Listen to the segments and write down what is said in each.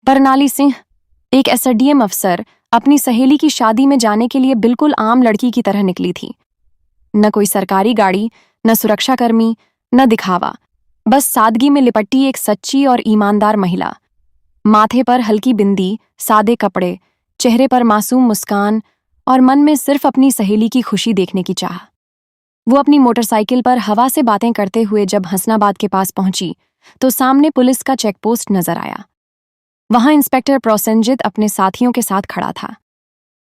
बरनाली सिंह, एक एसडीएम अफसर, अपनी सहेली की शादी में जाने के लिए बिल्कुल आम लड़की की तरह निकली थी। न कोई सरकारी गाड़ी, न सुरक्षाकर्मी, न दिखावा, बस सादगी में लिपटी एक सच्ची और ईमानदार महिला। माथे पर हल्की बिंदी, सादे कपड़े, चेहरे पर मासूम मुस्कान और मन में सिर्फ अपनी सहेली की खुशी देखने की चाह। वो अपनी मोटरसाइकिल पर हवा से बातें करते हुए जब हसनाबाद के पास पहुंची तो सामने पुलिस का चेकपोस्ट नजर आया। वहां इंस्पेक्टर प्रोसेनजित अपने साथियों के साथ खड़ा था।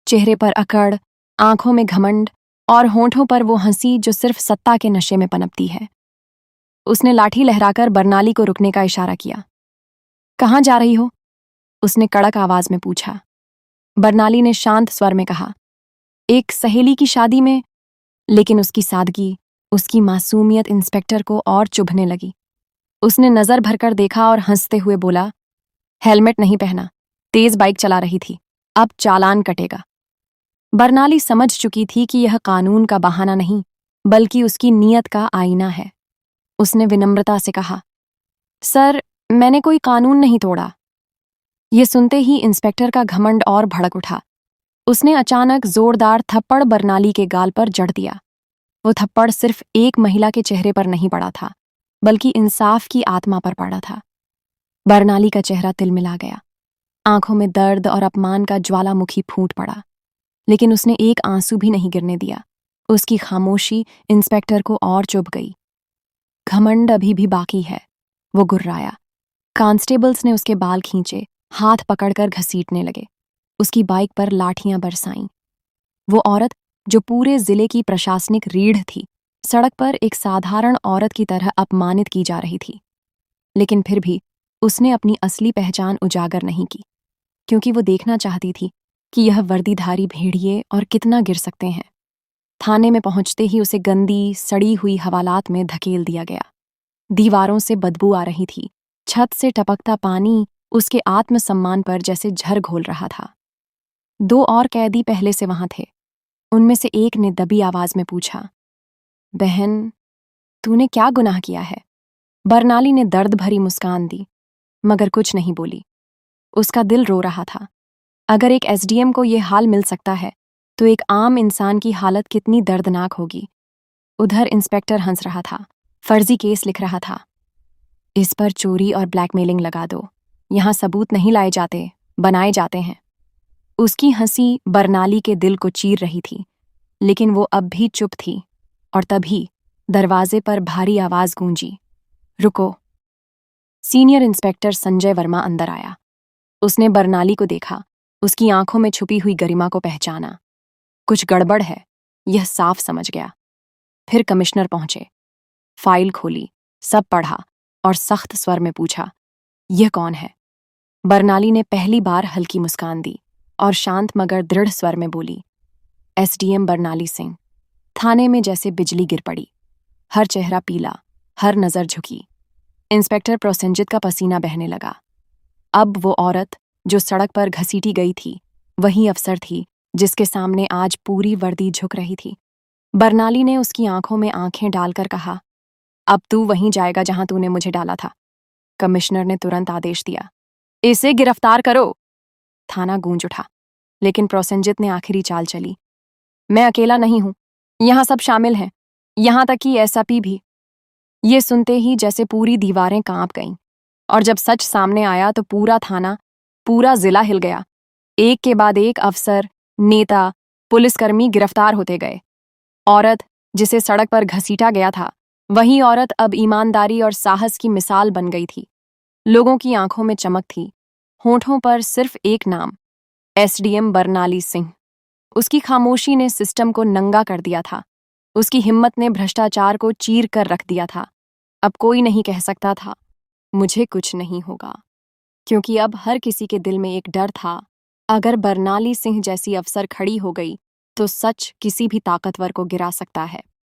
चेहरे पर अकड़, आंखों में घमंड और होंठों पर वो हंसी जो सिर्फ सत्ता के नशे में पनपती है। उसने लाठी लहराकर बरनाली को रुकने का इशारा किया। कहाँ जा रही हो? उसने कड़क आवाज में पूछा। बरनाली ने शांत स्वर में कहा, एक सहेली की शादी में। लेकिन उसकी सादगी, उसकी मासूमियत इंस्पेक्टर को और चुभने लगी। उसने नजर भरकर देखा और हंसते हुए बोला, हेलमेट नहीं पहना, तेज बाइक चला रही थी, अब चालान कटेगा। बरनाली समझ चुकी थी कि यह कानून का बहाना नहीं, बल्कि उसकी नीयत का आईना है। उसने विनम्रता से कहा, सर, मैंने कोई कानून नहीं तोड़ा। ये सुनते ही इंस्पेक्टर का घमंड और भड़क उठा। उसने अचानक जोरदार थप्पड़ बरनाली के गाल पर जड़ दिया। वो थप्पड़ सिर्फ एक महिला के चेहरे पर नहीं पड़ा था, बल्कि इंसाफ की आत्मा पर पड़ा था। बरनाली का चेहरा तिलमिला गया। आंखों में दर्द और अपमान का ज्वालामुखी फूट पड़ा, लेकिन उसने एक आंसू भी नहीं गिरने दिया। उसकी खामोशी इंस्पेक्टर को और चुभ गई। घमंड अभी भी बाकी है, वो गुर्राया। कांस्टेबल्स ने उसके बाल खींचे, हाथ पकड़कर घसीटने लगे। उसकी बाइक पर लाठियां बरसाईं। वो औरत, जो पूरे जिले की प्रशासनिक रीढ़ थी, सड़क पर एक साधारण औरत की तरह अपमानित की जा रही थी। लेकिन फिर भी उसने अपनी असली पहचान उजागर नहीं की, क्योंकि वो देखना चाहती थी कि यह वर्दीधारी भेड़िए और कितना गिर सकते हैं। थाने में पहुंचते ही उसे गंदी, सड़ी हुई हवालात में धकेल दिया गया। दीवारों से बदबू आ रही थी, छत से टपकता पानी उसके आत्मसम्मान पर जैसे झर घोल रहा था। 2 और कैदी पहले से वहां थे। उनमें से एक ने दबी आवाज में पूछा, बहन, तूने क्या गुनाह किया है? बरनाली ने दर्द भरी मुस्कान दी, मगर कुछ नहीं बोली। उसका दिल रो रहा था। अगर एक एसडीएम को यह हाल मिल सकता है, तो एक आम इंसान की हालत कितनी दर्दनाक होगी। उधर इंस्पेक्टर हंस रहा था, फर्जी केस लिख रहा था। इस पर चोरी और ब्लैकमेलिंग लगा दो, यहां सबूत नहीं लाए जाते, बनाए जाते हैं। उसकी हंसी बरनाली के दिल को चीर रही थी, लेकिन वो अब भी चुप थी। और तभी दरवाजे पर भारी आवाज गूंजी, रुको। सीनियर इंस्पेक्टर संजय वर्मा अंदर आया। उसने बरनाली को देखा, उसकी आंखों में छुपी हुई गरिमा को पहचाना। कुछ गड़बड़ है, यह साफ समझ गया। फिर कमिश्नर पहुंचे। फाइल खोली, सब पढ़ा और सख्त स्वर में पूछा, यह कौन है? बरनाली ने पहली बार हल्की मुस्कान दी और शांत मगर दृढ़ स्वर में बोली, एसडीएम बरनाली सिंह। थाने में जैसे बिजली गिर पड़ी। हर चेहरा पीला, हर नजर झुकी। इंस्पेक्टर प्रोसेनजित का पसीना बहने लगा। अब वो औरत जो सड़क पर घसीटी गई थी, वही अफसर थी जिसके सामने आज पूरी वर्दी झुक रही थी। बरनाली ने उसकी आंखों में आंखें डालकर कहा, अब तू वहीं जाएगा जहां तूने मुझे डाला था। कमिश्नर ने तुरंत आदेश दिया, इसे गिरफ्तार करो। थाना गूंज उठा, लेकिन प्रोसेनजित ने आखिरी चाल चली, मैं अकेला नहीं हूं, यहां सब शामिल हैं, यहां तक कि एसपी भी। ये सुनते ही जैसे पूरी दीवारें कांप गईं, और जब सच सामने आया तो पूरा थाना, पूरा जिला हिल गया। एक के बाद एक अफसर, नेता, पुलिसकर्मी गिरफ्तार होते गए। औरत जिसे सड़क पर घसीटा गया था, वही औरत अब ईमानदारी और साहस की मिसाल बन गई थी। लोगों की आंखों में चमक थी, होठों पर सिर्फ एक नाम, एसडीएम बरनाली सिंह। उसकी खामोशी ने सिस्टम को नंगा कर दिया था। उसकी हिम्मत ने भ्रष्टाचार को चीर कर रख दिया था। अब कोई नहीं कह सकता था, मुझे कुछ नहीं होगा, क्योंकि अब हर किसी के दिल में एक डर था, अगर बरनाली सिंह जैसी अफसर खड़ी हो गई तो सच किसी भी ताकतवर को गिरा सकता है।